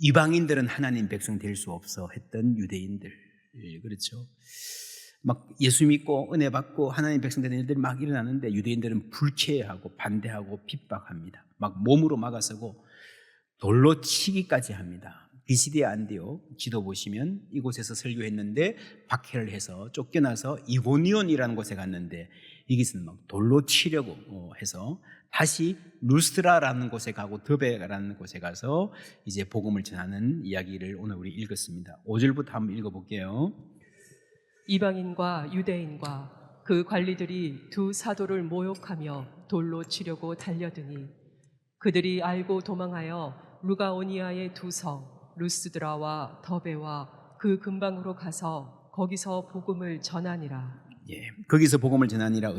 이방인들은 하나님 백성 될 수 없어 했던 유대인들, 그렇죠. 막 예수 믿고 은혜 받고 하나님 백성 되는 일들이 막 일어나는데 유대인들은 불쾌해하고 반대하고 핍박합니다. 막 몸으로 막아서고 돌로 치기까지 합니다. 비시디아 안디옥 지도 보시면 이곳에서 설교했는데 박해를 해서 쫓겨나서 이고니온이라는 곳에 갔는데 여기서는 막 돌로 치려고 해서 다시 루스트라라는 곳에 가고 더베라는 곳에 가서 이제 복음을 전하는 이야기를 오늘 우리 읽었습니다. 5절부터 한번 읽어볼게요. 이방인과 유대인과 그 관리들이 두 사도를 모욕하며 돌로 치려고 달려드니 그들이 알고 도망하여 루가오니아의 두 성 루스드라와 더베와 그 근방으로 가서 거기서 복음을 전하니라. 거기서 복음을 전하니라.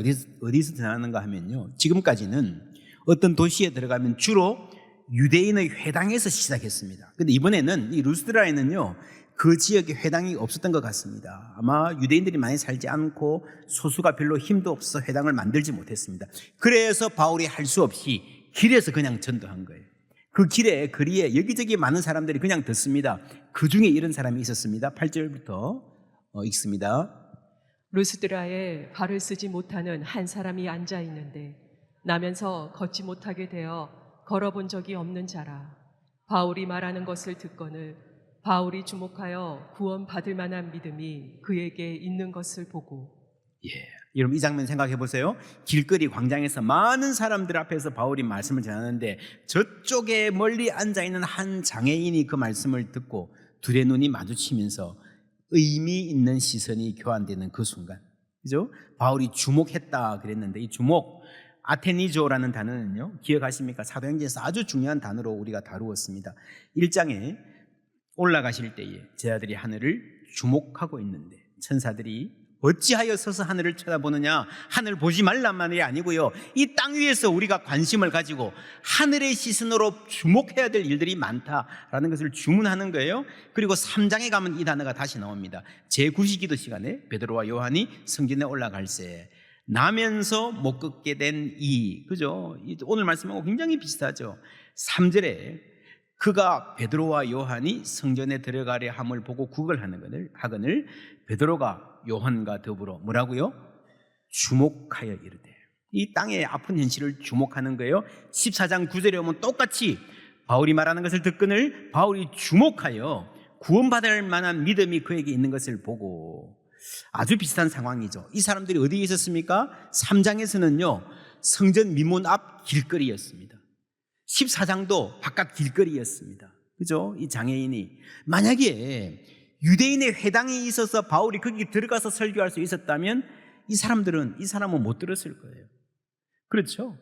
어디서 전하는가 하면요, 지금까지는 어떤 도시에 들어가면 주로 유대인의 회당에서 시작했습니다. 근데 이번에는 이 루스드라에는요 그 지역에 회당이 없었던 것 같습니다. 아마 유대인들이 많이 살지 않고 소수가 별로 힘도 없어서 회당을 만들지 못했습니다. 그래서 바울이 할 수 없이 길에서 그냥 전도한 거예요. 그 거리에 여기저기 많은 사람들이 그냥 듣습니다. 그 중에 이런 사람이 있었습니다. 8절부터 읽습니다. 루스드라에 발을 쓰지 못하는 한 사람이 앉아 있는데 나면서 걷지 못하게 되어 걸어본 적이 없는 자라. 바울이 말하는 것을 듣거늘 바울이 주목하여 구원받을 만한 믿음이 그에게 있는 것을 보고. 여러분 이 장면 생각해 보세요. 길거리 광장에서 많은 사람들 앞에서 바울이 말씀을 전하는데 저쪽에 멀리 앉아있는 한 장애인이 그 말씀을 듣고 둘의 눈이 마주치면서 의미 있는 시선이 교환되는 그 순간, 그죠? 바울이 주목했다 그랬는데 이 주목, 아테니조라는 단어는요, 기억하십니까? 사도행전에서 아주 중요한 단어로 우리가 다루었습니다. 1장에 올라가실 때에 제자들이 하늘을 주목하고 있는데 천사들이 어찌하여 서서 하늘을 쳐다보느냐, 하늘 보지 말란 말이 아니고요, 이 땅 위에서 우리가 관심을 가지고 하늘의 시선으로 주목해야 될 일들이 많다라는 것을 주문하는 거예요. 그리고 3장에 가면 이 단어가 다시 나옵니다. 제9시기도 시간에 베드로와 요한이 성전에 올라갈새 나면서 못 걷게 된 그죠? 오늘 말씀하고 굉장히 비슷하죠. 3절에 그가 베드로와 요한이 성전에 들어가려 함을 보고 구걸하거늘 베드로가 요한과 더불어 뭐라고요? 주목하여 이르되. 이 땅의 아픈 현실을 주목하는 거예요. 14장 9절에 오면 똑같이 바울이 말하는 것을 듣거늘 바울이 주목하여 구원받을 만한 믿음이 그에게 있는 것을 보고. 아주 비슷한 상황이죠. 이 사람들이 어디에 있었습니까? 3장에서는요 성전 미문 앞 길거리였습니다. 14장도 바깥 길거리였습니다. 그죠? 이 장애인이 만약에 유대인의 회당이 있어서 바울이 거기 들어가서 설교할 수 있었다면 이 사람은 못 들었을 거예요. 그렇죠?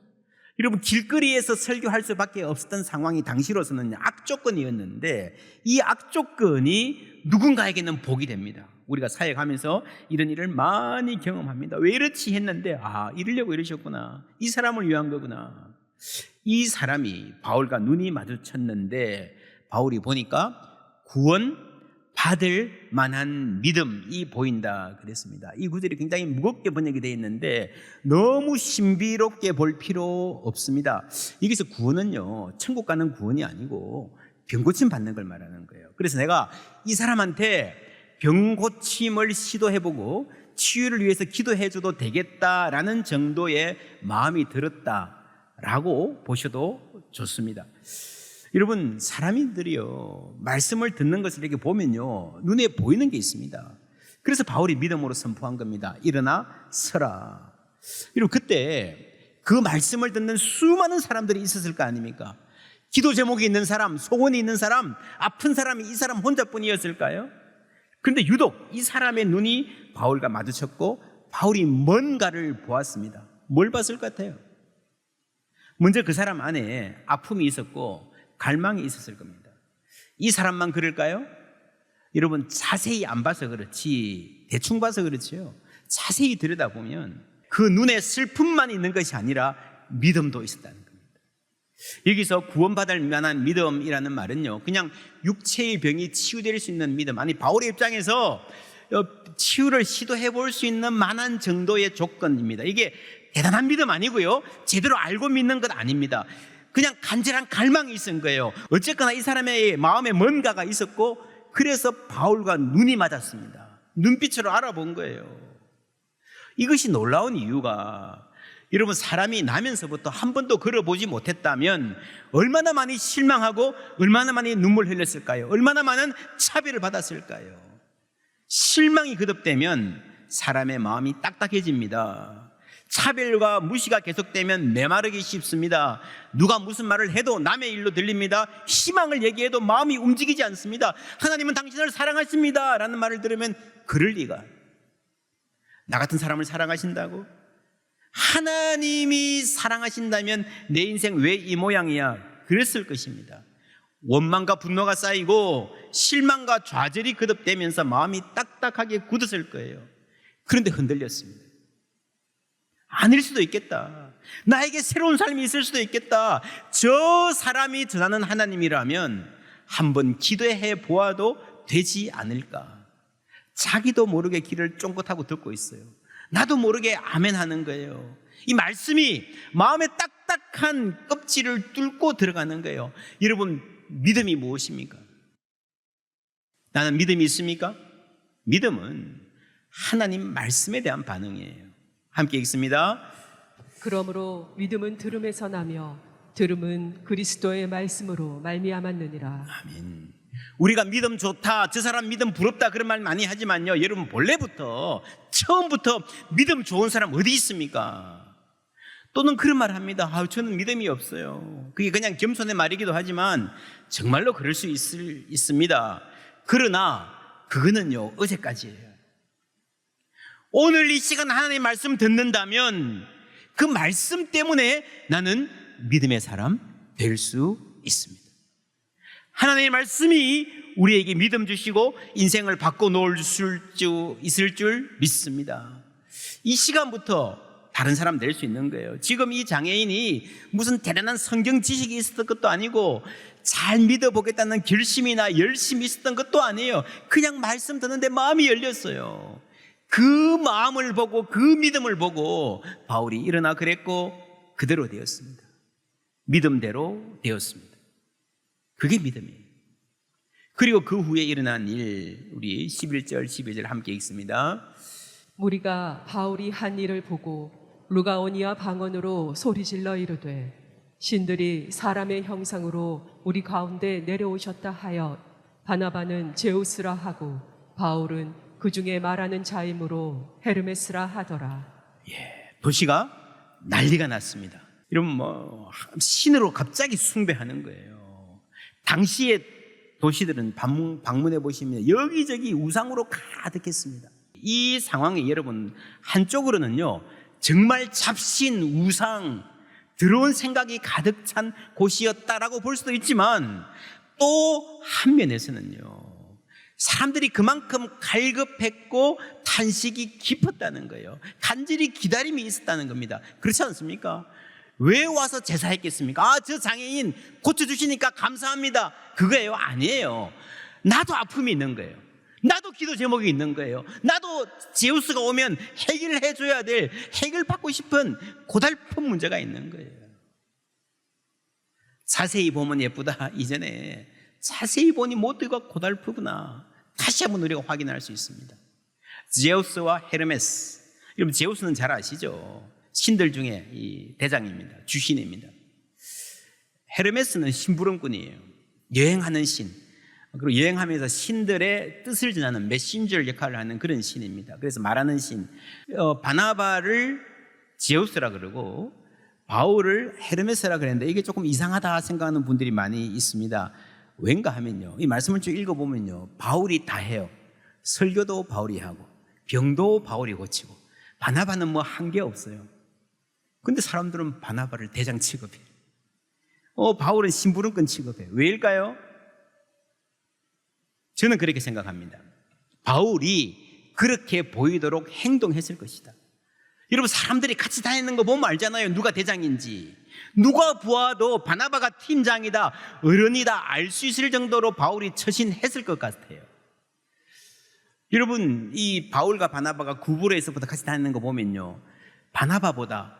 여러분 길거리에서 설교할 수밖에 없었던 상황이 당시로서는 악조건이었는데 이 악조건이 누군가에게는 복이 됩니다. 우리가 사역하면서 이런 일을 많이 경험합니다. 왜 이렇지 했는데 이러려고 이러셨구나. 이 사람을 위한 거구나. 이 사람이 바울과 눈이 마주쳤는데 바울이 보니까 구원 받을 만한 믿음이 보인다 그랬습니다. 이 구절이 굉장히 무겁게 번역이 되어 있는데 너무 신비롭게 볼 필요 없습니다. 여기서 구원은요 천국 가는 구원이 아니고 병고침 받는 걸 말하는 거예요. 그래서 내가 이 사람한테 병고침을 시도해보고 치유를 위해서 기도해줘도 되겠다라는 정도의 마음이 들었다라고 보셔도 좋습니다. 여러분 사람들이요 말씀을 듣는 것을 이렇게 보면요 눈에 보이는 게 있습니다. 그래서 바울이 믿음으로 선포한 겁니다. 일어나 서라. 여러분 그때 그 말씀을 듣는 수많은 사람들이 있었을 거 아닙니까? 기도 제목이 있는 사람, 소원이 있는 사람, 아픈 사람이 이 사람 혼자뿐이었을까요? 그런데 유독 이 사람의 눈이 바울과 마주쳤고 바울이 뭔가를 보았습니다. 뭘 봤을 것 같아요? 먼저 그 사람 안에 아픔이 있었고 갈망이 있었을 겁니다. 이 사람만 그럴까요? 여러분 자세히 안 봐서 그렇지, 대충 봐서 그렇지요, 자세히 들여다보면 그 눈에 슬픔만 있는 것이 아니라 믿음도 있었다는 겁니다. 여기서 구원받을 만한 믿음이라는 말은요 그냥 육체의 병이 치유될 수 있는 믿음, 아니 바울의 입장에서 치유를 시도해 볼 수 있는 만한 정도의 조건입니다. 이게 대단한 믿음 아니고요 제대로 알고 믿는 것 아닙니다. 그냥 간절한 갈망이 있은 거예요. 어쨌거나 이 사람의 마음에 뭔가가 있었고, 그래서 바울과 눈이 맞았습니다. 눈빛으로 알아본 거예요. 이것이 놀라운 이유가, 여러분, 사람이 나면서부터 한 번도 걸어보지 못했다면 얼마나 많이 실망하고 얼마나 많이 눈물 흘렸을까요? 얼마나 많은 차별을 받았을까요? 실망이 거듭되면 사람의 마음이 딱딱해집니다. 차별과 무시가 계속되면 메마르기 쉽습니다. 누가 무슨 말을 해도 남의 일로 들립니다. 희망을 얘기해도 마음이 움직이지 않습니다. 하나님은 당신을 사랑하십니다 라는 말을 들으면 그럴 리가. 나 같은 사람을 사랑하신다고? 하나님이 사랑하신다면 내 인생 왜 이 모양이야? 그랬을 것입니다. 원망과 분노가 쌓이고 실망과 좌절이 거듭되면서 마음이 딱딱하게 굳었을 거예요. 그런데 흔들렸습니다. 아닐 수도 있겠다. 나에게 새로운 삶이 있을 수도 있겠다. 저 사람이 전하는 하나님이라면 한번 기도해 보아도 되지 않을까. 자기도 모르게 귀를 쫑긋하고 듣고 있어요. 나도 모르게 아멘 하는 거예요. 이 말씀이 마음의 딱딱한 껍질을 뚫고 들어가는 거예요. 여러분, 믿음이 무엇입니까? 나는 믿음이 있습니까? 믿음은 하나님 말씀에 대한 반응이에요. 함께 읽습니다. 그러므로 믿음은 들음에서 나며 들음은 그리스도의 말씀으로 말미암았느니라. 아멘. 우리가 믿음 좋다, 저 사람 믿음 부럽다 그런 말 많이 하지만요, 여러분, 본래부터 처음부터 믿음 좋은 사람 어디 있습니까? 또는 그런 말 합니다. 저는 믿음이 없어요. 그게 그냥 겸손의 말이기도 하지만 정말로 그럴 수 있습니다. 그러나 그거는요, 어제까지예요. 오늘 이 시간 하나님의 말씀 듣는다면 그 말씀 때문에 나는 믿음의 사람 될 수 있습니다. 하나님의 말씀이 우리에게 믿음 주시고 인생을 바꿔놓을 수 있을 줄 믿습니다. 이 시간부터 다른 사람 될 수 있는 거예요. 지금 이 장애인이 무슨 대단한 성경 지식이 있었던 것도 아니고 잘 믿어보겠다는 결심이나 열심이 있었던 것도 아니에요. 그냥 말씀 듣는데 마음이 열렸어요. 그 마음을 보고 그 믿음을 보고 바울이 일어나 그랬고 그대로 되었습니다. 믿음대로 되었습니다. 그게 믿음이에요. 그리고 그 후에 일어난 일, 우리 11절 12절 함께 읽습니다. 무리가 바울이 한 일을 보고 루가오니아 방언으로 소리질러 이르되 신들이 사람의 형상으로 우리 가운데 내려오셨다 하여 바나바는 제우스라 하고 바울은 그 중에 말하는 자이므로 헤르메스라 하더라. 도시가 난리가 났습니다. 여러분, 신으로 갑자기 숭배하는 거예요. 당시의 도시들은 방문해 보시면 여기저기 우상으로 가득했습니다. 이 상황에 여러분, 한쪽으로는요 정말 잡신 우상 더러운 생각이 가득 찬 곳이었다라고 볼 수도 있지만 또 한면에서는요 사람들이 그만큼 갈급했고 탄식이 깊었다는 거예요. 간절히 기다림이 있었다는 겁니다. 그렇지 않습니까? 왜 와서 제사했겠습니까? 저 장애인 고쳐주시니까 감사합니다. 그거예요? 아니에요. 나도 아픔이 있는 거예요. 나도 기도 제목이 있는 거예요. 나도 제우스가 오면 해결해줘야 될, 해결받고 싶은 고달픈 문제가 있는 거예요. 자세히 보면 예쁘다 이전에 자세히 보니 모두가 고달프구나 다시 한번 우리가 확인할 수 있습니다. 제우스와 헤르메스, 여러분 제우스는 잘 아시죠? 신들 중에 이 대장입니다. 주신입니다. 헤르메스는 심부름꾼이에요. 여행하는 신, 그리고 여행하면서 신들의 뜻을 전하는 메신저 역할을 하는 그런 신입니다. 그래서 말하는 신. 바나바를 제우스라 그러고 바울을 헤르메스라 그랬는데 이게 조금 이상하다 생각하는 분들이 많이 있습니다. 왠가 하면요, 이 말씀을 쭉 읽어보면요 바울이 다 해요. 설교도 바울이 하고 병도 바울이 고치고 바나바는 뭐 한 게 없어요. 근데 사람들은 바나바를 대장 취급해요. 바울은 심부름꾼 취급해요. 왜일까요? 저는 그렇게 생각합니다. 바울이 그렇게 보이도록 행동했을 것이다. 여러분, 사람들이 같이 다니는 거 보면 알잖아요. 누가 대장인지. 누가 보아도 바나바가 팀장이다, 어른이다 알 수 있을 정도로 바울이 처신했을 것 같아요. 여러분, 이 바울과 바나바가 구부로에서부터 같이 다니는 거 보면요 바나바보다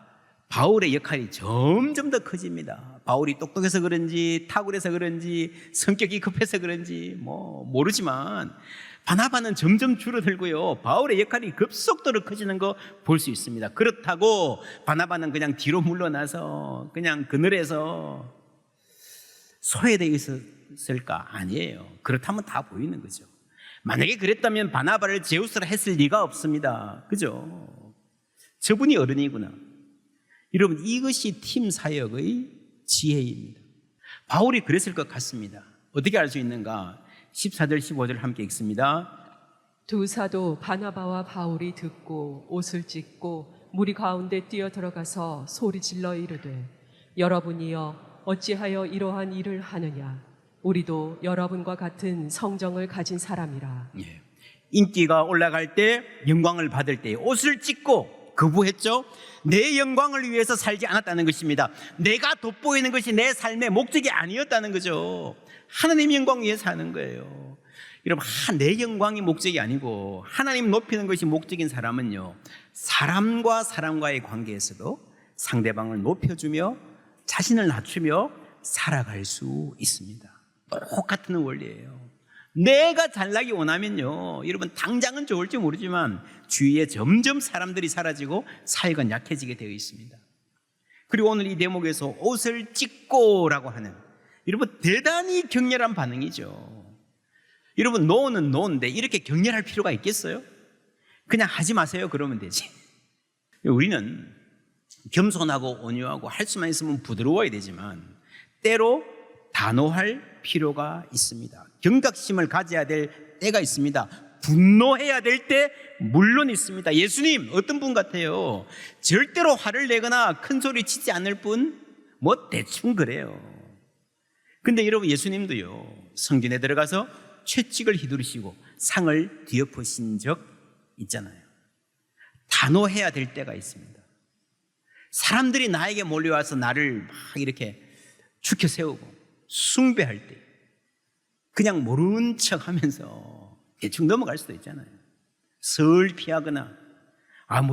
바울의 역할이 점점 더 커집니다. 바울이 똑똑해서 그런지 탁월해서 그런지 성격이 급해서 그런지 모르지만 바나바는 점점 줄어들고요. 바울의 역할이 급속도로 커지는 거 볼 수 있습니다. 그렇다고 바나바는 그냥 뒤로 물러나서 그냥 그늘에서 소외되어 있었을까? 아니에요. 그렇다면 다 보이는 거죠. 만약에 그랬다면 바나바를 제우스라 했을 리가 없습니다. 그죠? 저분이 어른이구나. 여러분, 이것이 팀 사역의 지혜입니다. 바울이 그랬을 것 같습니다. 어떻게 알 수 있는가? 14절 15절 함께 읽습니다. 두 사도 바나바와 바울이 듣고 옷을 찢고 무리 가운데 뛰어 들어가서 소리 질러 이르되 여러분이여 어찌하여 이러한 일을 하느냐? 우리도 여러분과 같은 성정을 가진 사람이라. 예. 인기가 올라갈 때, 영광을 받을 때 옷을 찢고 거부했죠. 내 영광을 위해서 살지 않았다는 것입니다. 내가 돋보이는 것이 내 삶의 목적이 아니었다는 거죠. 하나님 영광 위해 사는 거예요. 여러분, 내 영광이 목적이 아니고 하나님 높이는 것이 목적인 사람은요, 사람과 사람과의 관계에서도 상대방을 높여주며 자신을 낮추며 살아갈 수 있습니다. 똑같은 원리예요. 내가 잘나기 원하면요, 여러분, 당장은 좋을지 모르지만 주위에 점점 사람들이 사라지고 사회가 약해지게 되어 있습니다. 그리고 오늘 이 대목에서 옷을 찢고라고 하는, 여러분, 대단히 격렬한 반응이죠. 여러분, 노는 노인데 이렇게 격렬할 필요가 있겠어요? 그냥 하지 마세요 그러면 되지. 우리는 겸손하고 온유하고 할 수만 있으면 부드러워야 되지만 때로 단호할 필요가 있습니다. 경각심을 가져야 될 때가 있습니다. 분노해야 될 때 물론 있습니다. 예수님 어떤 분 같아요? 절대로 화를 내거나 큰 소리 치지 않을 분? 대충 그래요. 근데 여러분, 예수님도요, 성전에 들어가서 채찍을 휘두르시고 상을 뒤엎으신 적 있잖아요. 단호해야 될 때가 있습니다. 사람들이 나에게 몰려와서 나를 막 이렇게 축혀 세우고 숭배할 때 그냥 모른 척 하면서 대충 넘어갈 수도 있잖아요. 설 피하거나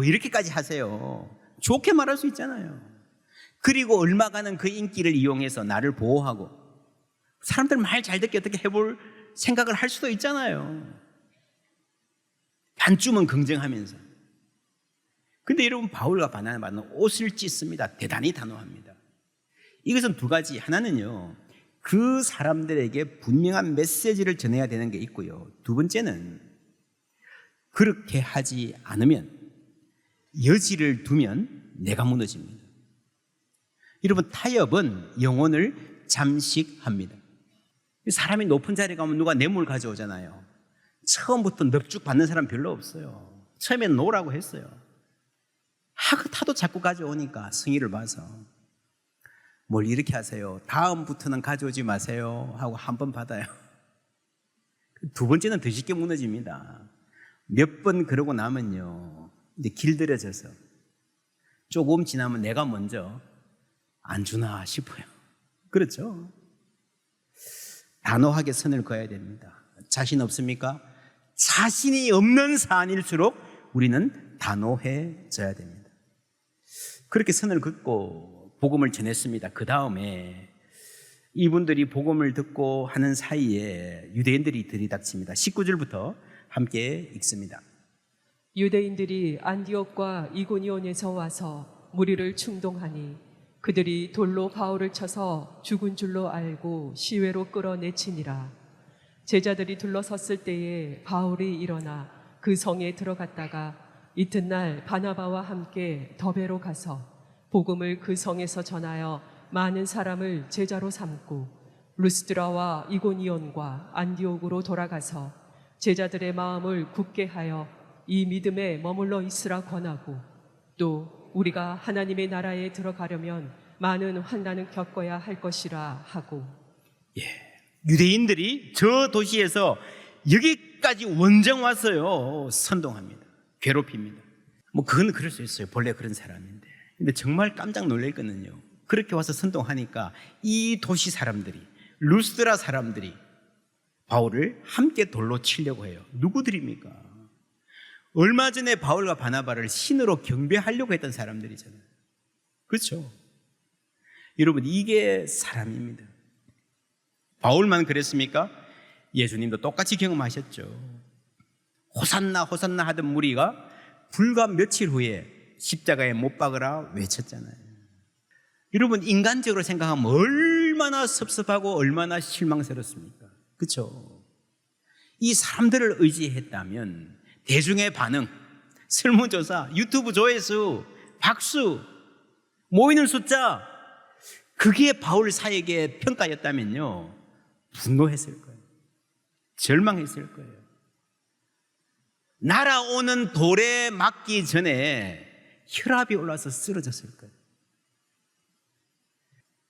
이렇게까지 하세요. 좋게 말할 수 있잖아요. 그리고 얼마간은 그 인기를 이용해서 나를 보호하고 사람들 말 잘 듣게 어떻게 해볼 생각을 할 수도 있잖아요. 반쯤은 긍정하면서. 근데 여러분, 바울과 바나바는 옷을 찢습니다. 대단히 단호합니다. 이것은 두 가지. 하나는요, 그 사람들에게 분명한 메시지를 전해야 되는 게 있고요. 두 번째는 그렇게 하지 않으면, 여지를 두면 내가 무너집니다. 여러분, 타협은 영혼을 잠식합니다. 사람이 높은 자리에 가면 누가 뇌물 가져오잖아요. 처음부터 넙죽 받는 사람 별로 없어요. 처음엔 노라고 했어요. 하도 자꾸 가져오니까 승의를 봐서 뭘 이렇게 하세요. 다음부터는 가져오지 마세요 하고 한 번 받아요. 두 번째는 더 쉽게 무너집니다. 몇 번 그러고 나면요, 이제 길들여져서 조금 지나면 내가 먼저 안 주나 싶어요. 그렇죠? 단호하게 선을 그어야 됩니다. 자신 없습니까? 자신이 없는 사안일수록 우리는 단호해져야 됩니다. 그렇게 선을 긋고 복음을 전했습니다. 그 다음에 이분들이 복음을 듣고 하는 사이에 유대인들이 들이닥칩니다. 19절부터 함께 읽습니다. 유대인들이 안디옥과 이고니온에서 와서 무리를 충동하니 그들이 돌로 바울을 쳐서 죽은 줄로 알고 시외로 끌어내치니라. 제자들이 둘러섰을 때에 바울이 일어나 그 성에 들어갔다가 이튿날 바나바와 함께 더베로 가서 복음을 그 성에서 전하여 많은 사람을 제자로 삼고 루스드라와 이고니온과 안디옥으로 돌아가서 제자들의 마음을 굳게 하여 이 믿음에 머물러 있으라 권하고 또 우리가 하나님의 나라에 들어가려면 많은 환난을 겪어야 할 것이라 하고. 유대인들이 저 도시에서 여기까지 원정 와서요 선동합니다. 괴롭힙니다. 그건 그럴 수 있어요. 본래 그런 사람인데. 근데 정말 깜짝 놀랄 거는요, 그렇게 와서 선동하니까 이 도시 사람들이, 루스드라 사람들이 바울을 함께 돌로 치려고 해요. 누구들입니까? 얼마 전에 바울과 바나바를 신으로 경배하려고 했던 사람들이잖아요. 그렇죠. 여러분, 이게 사람입니다. 바울만 그랬습니까? 예수님도 똑같이 경험하셨죠. 호산나 호산나 하던 무리가 불과 며칠 후에 십자가에 못 박으라 외쳤잖아요. 여러분, 인간적으로 생각하면 얼마나 섭섭하고 얼마나 실망스럽습니까? 그렇죠? 이 사람들을 의지했다면 대중의 반응, 설문조사, 유튜브 조회수, 박수, 모이는 숫자, 그게 바울 사역의 평가였다면요, 분노했을 거예요. 절망했을 거예요. 날아오는 돌에 맞기 전에 혈압이 올라서 쓰러졌을 거예요.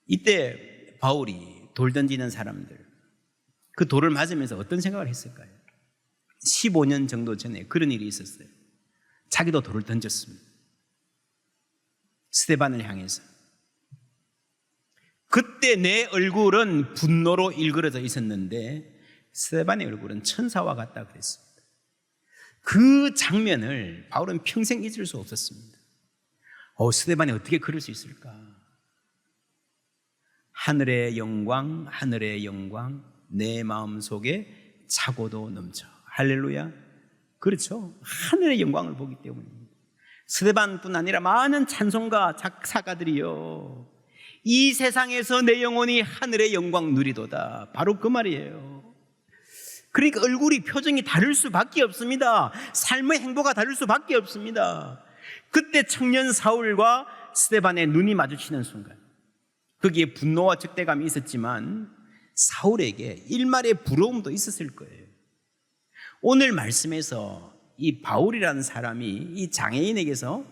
이때 바울이 돌 던지는 사람들, 그 돌을 맞으면서 어떤 생각을 했을까요? 15년 정도 전에 그런 일이 있었어요. 자기도 돌을 던졌습니다. 스데반을 향해서. 그때 내 얼굴은 분노로 일그러져 있었는데 스데반의 얼굴은 천사와 같다 그랬습니다. 그 장면을 바울은 평생 잊을 수 없었습니다. 스데반이 어떻게 그럴 수 있을까? 하늘의 영광, 하늘의 영광, 내 마음속에 차고도 넘쳐. 할렐루야. 그렇죠. 하늘의 영광을 보기 때문입니다. 스데반뿐 아니라 많은 찬송가 작사가들이요, 이 세상에서 내 영혼이 하늘의 영광 누리도다. 바로 그 말이에요. 그러니까 얼굴이, 표정이 다를 수밖에 없습니다. 삶의 행보가 다를 수밖에 없습니다. 그때 청년 사울과 스데반의 눈이 마주치는 순간, 거기에 분노와 적대감이 있었지만 사울에게 일말의 부러움도 있었을 거예요. 오늘 말씀에서 이 바울이라는 사람이 이 장애인에게서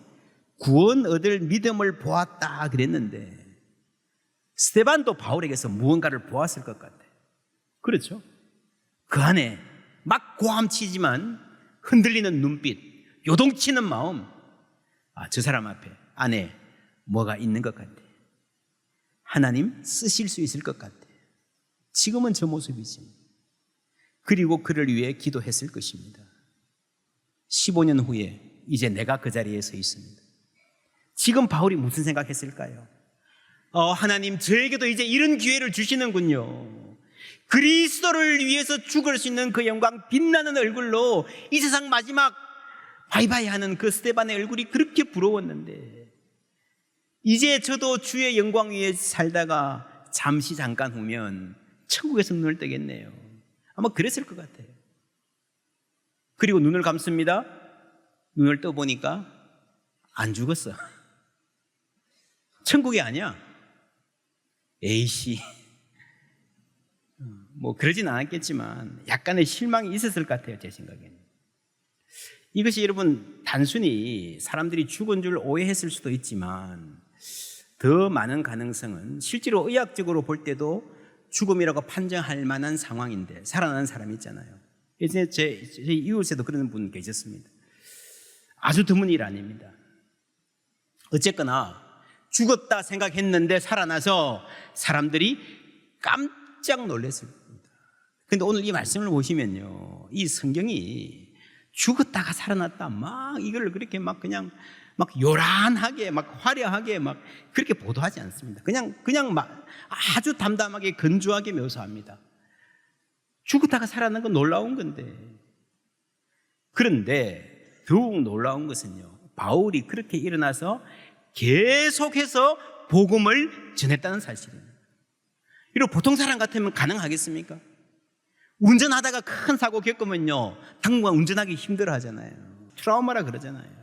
구원 얻을 믿음을 보았다 그랬는데, 스데반도 바울에게서 무언가를 보았을 것 같아요. 그렇죠? 그 안에 막 고함치지만 흔들리는 눈빛, 요동치는 마음, 저 사람 앞에 안에 뭐가 있는 것 같아요. 하나님 쓰실 수 있을 것 같아요. 지금은 저 모습이지만. 그리고 그를 위해 기도했을 것입니다. 15년 후에 이제 내가 그 자리에 서 있습니다. 지금 바울이 무슨 생각했을까요? 하나님, 저에게도 이제 이런 기회를 주시는군요. 그리스도를 위해서 죽을 수 있는 그 영광, 빛나는 얼굴로 이 세상 마지막 바이바이 하는 그 스데반의 얼굴이 그렇게 부러웠는데, 이제 저도 주의 영광 위에 살다가 잠깐 후면 천국에서 눈을 뜨겠네요. 아마 그랬을 것 같아요. 그리고 눈을 감습니다. 눈을 떠보니까 안 죽었어. 천국이 아니야. A씨. 뭐 그러진 않았겠지만 약간의 실망이 있었을 것 같아요, 제 생각에는. 이것이 여러분 단순히 사람들이 죽은 줄 오해했을 수도 있지만, 더 많은 가능성은 실제로 의학적으로 볼 때도 죽음이라고 판정할 만한 상황인데 살아나는 사람이 있잖아요. 예전에 제 이웃에도 그런 분 계셨습니다. 아주 드문 일 아닙니다. 어쨌거나 죽었다 생각했는데 살아나서 사람들이 깜짝 놀랐을 겁니다. 그런데 오늘 이 말씀을 보시면요, 이 성경이 죽었다가 살아났다 막 이걸 그렇게 막 그냥 막 요란하게 막 화려하게 막 그렇게 보도하지 않습니다. 그냥 막 아주 담담하게 건조하게 묘사합니다. 죽었다가 살아난 건 놀라운 건데, 그런데 더욱 놀라운 것은요, 바울이 그렇게 일어나서 계속해서 복음을 전했다는 사실입니다. 이런 보통 사람 같으면 가능하겠습니까? 운전하다가 큰 사고 겪으면요, 당분간 운전하기 힘들어 하잖아요. 트라우마라 그러잖아요.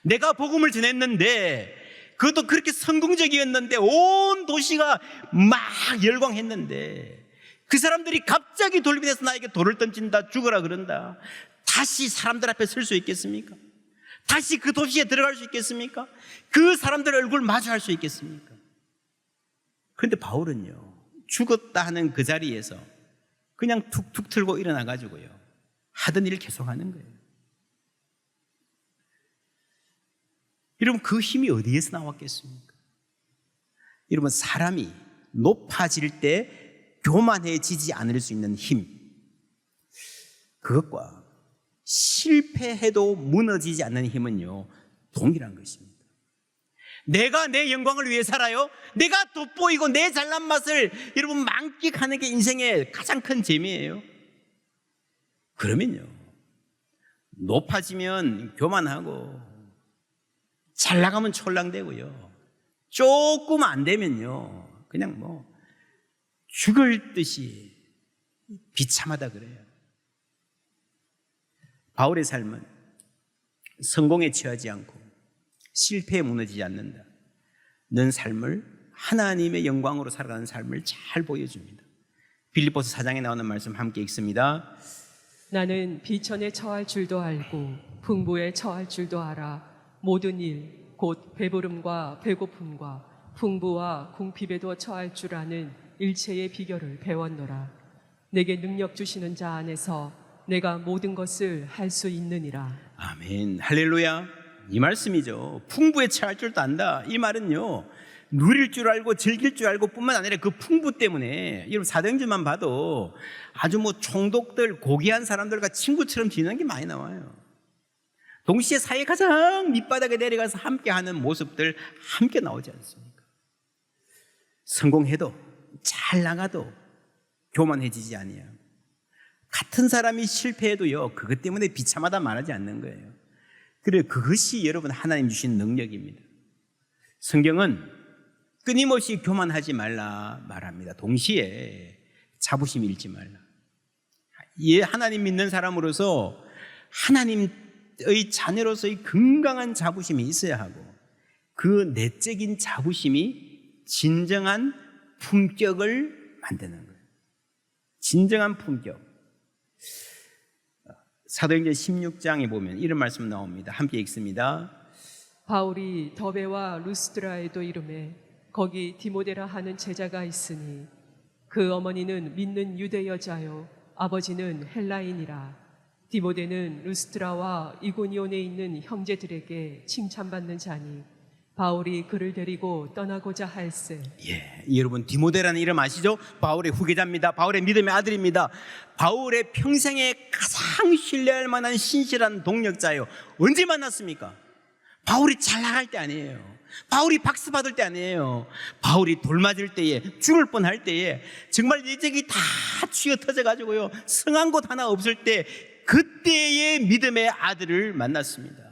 내가 복음을 전했는데, 그것도 그렇게 성공적이었는데, 온 도시가 막 열광했는데, 그 사람들이 갑자기 돌변해서 나에게 돌을 던진다, 죽어라 그런다. 다시 사람들 앞에 설 수 있겠습니까? 다시 그 도시에 들어갈 수 있겠습니까? 그 사람들 얼굴 마주할 수 있겠습니까? 그런데 바울은요, 죽었다 하는 그 자리에서 그냥 툭툭 틀고 일어나가지고요, 하던 일을 계속하는 거예요. 여러분, 그 힘이 어디에서 나왔겠습니까? 여러분, 사람이 높아질 때 교만해지지 않을 수 있는 힘, 그것과 실패해도 무너지지 않는 힘은요, 동일한 것입니다. 내가 내 영광을 위해 살아요? 내가 돋보이고 내 잘난 맛을 여러분 만끽하는 게 인생의 가장 큰 재미예요. 그러면요, 높아지면 교만하고 잘 나가면 촐랑대고요, 조금 안 되면요 그냥 뭐 죽을 듯이 비참하다 그래요. 바울의 삶은 성공에 취하지 않고 실패에 무너지지 않는다. 는 삶을 하나님의 영광으로 살아가는 삶을 잘 보여줍니다. 빌립보서 4장에 나오는 말씀 함께 읽습니다. 나는 비천에 처할 줄도 알고 풍부에 처할 줄도 알아. 모든 일 곧 배부름과 배고픔과 풍부와 궁핍에도 처할 줄 아는 일체의 비결을 배웠노라. 내게 능력 주시는 자 안에서 내가 모든 것을 할 수 있느니라. 아멘, 할렐루야. 이 말씀이죠. 풍부에 처할 줄도 안다. 이 말은요, 누릴 줄 알고 즐길 줄 알고 뿐만 아니라 그 풍부 때문에 여러분 사도행전만 봐도 아주 뭐 총독들, 고귀한 사람들과 친구처럼 지내는 게 많이 나와요. 동시에 사회 가장 밑바닥에 내려가서 함께하는 모습들 함께 나오지 않습니까? 성공해도 잘 나가도 교만해지지 아니하고, 같은 사람이 실패해도요 그것 때문에 비참하다 말하지 않는 거예요. 그래, 그것이 여러분 하나님 주신 능력입니다. 성경은 끊임없이 교만하지 말라 말합니다. 동시에 자부심 잃지 말라. 하나님 믿는 사람으로서 하나님의 자녀로서의 건강한 자부심이 있어야 하고, 그 내적인 자부심이 진정한 품격을 만드는 거예요. 진정한 품격. 사도행전 16장에 보면 이런 말씀 나옵니다. 함께 읽습니다. 바울이 더베와 루스드라에도 이르매 거기 디모데라 하는 제자가 있으니 그 어머니는 믿는 유대 여자요 아버지는 헬라인이라. 디모데는 루스드라와 이고니온에 있는 형제들에게 칭찬받는 자니 바울이 그를 데리고 떠나고자 할세. 여러분 디모데라는 이름 아시죠? 바울의 후계자입니다. 바울의 믿음의 아들입니다. 바울의 평생에 가장 신뢰할 만한 신실한 동력자예요. 언제 만났습니까? 바울이 잘 나갈 때 아니에요. 바울이 박수 받을 때 아니에요. 바울이 돌 맞을 때에, 죽을 뻔할 때에, 정말 내적이 다 쥐어 터져가지고요 성한 곳 하나 없을 때, 그때의 믿음의 아들을 만났습니다.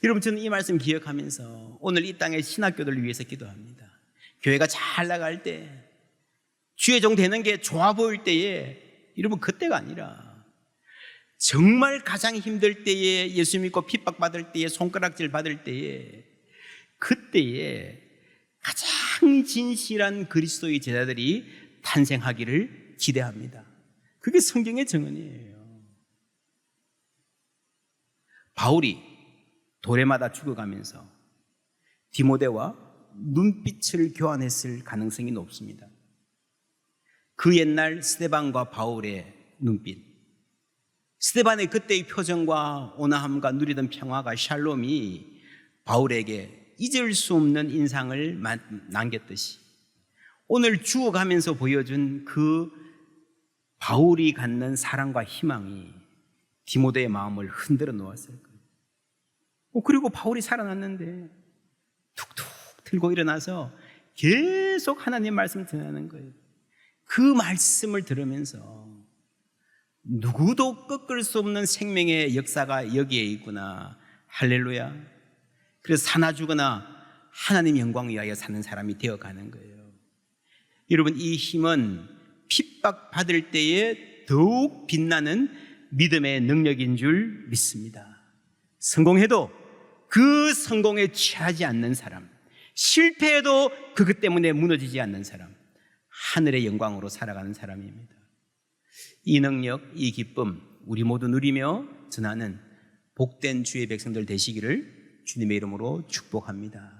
여러분, 저는 이 말씀 기억하면서 오늘 이 땅의 신학교들을 위해서 기도합니다. 교회가 잘 나갈 때, 주의 종 되는 게 좋아 보일 때에, 여러분 그때가 아니라 정말 가장 힘들 때에, 예수 믿고 핍박받을 때에, 손가락질 받을 때에, 그때에 가장 진실한 그리스도의 제자들이 탄생하기를 기대합니다. 그게 성경의 증언이에요. 바울이 도래마다 죽어가면서 디모데와 눈빛을 교환했을 가능성이 높습니다. 그 옛날 스데반과 바울의 눈빛, 스데반의 그때의 표정과 온화함과 누리던 평화가, 샬롬이 바울에게 잊을 수 없는 인상을 남겼듯이 오늘 죽어가면서 보여준 그 바울이 갖는 사랑과 희망이 디모데의 마음을 흔들어 놓았을 거예요. 그리고 바울이 살아났는데 툭툭 들고 일어나서 계속 하나님 말씀을 전하는 거예요. 그 말씀을 들으면서 누구도 꺾을 수 없는 생명의 역사가 여기에 있구나. 할렐루야. 그래서 사나 죽으나 하나님 영광 위하여 사는 사람이 되어가는 거예요. 여러분, 이 힘은 핍박받을 때에 더욱 빛나는 믿음의 능력인 줄 믿습니다. 성공해도 그 성공에 취하지 않는 사람, 실패해도 그것 때문에 무너지지 않는 사람, 하늘의 영광으로 살아가는 사람입니다. 이 능력, 이 기쁨 우리 모두 누리며 전하는 복된 주의 백성들 되시기를 주님의 이름으로 축복합니다.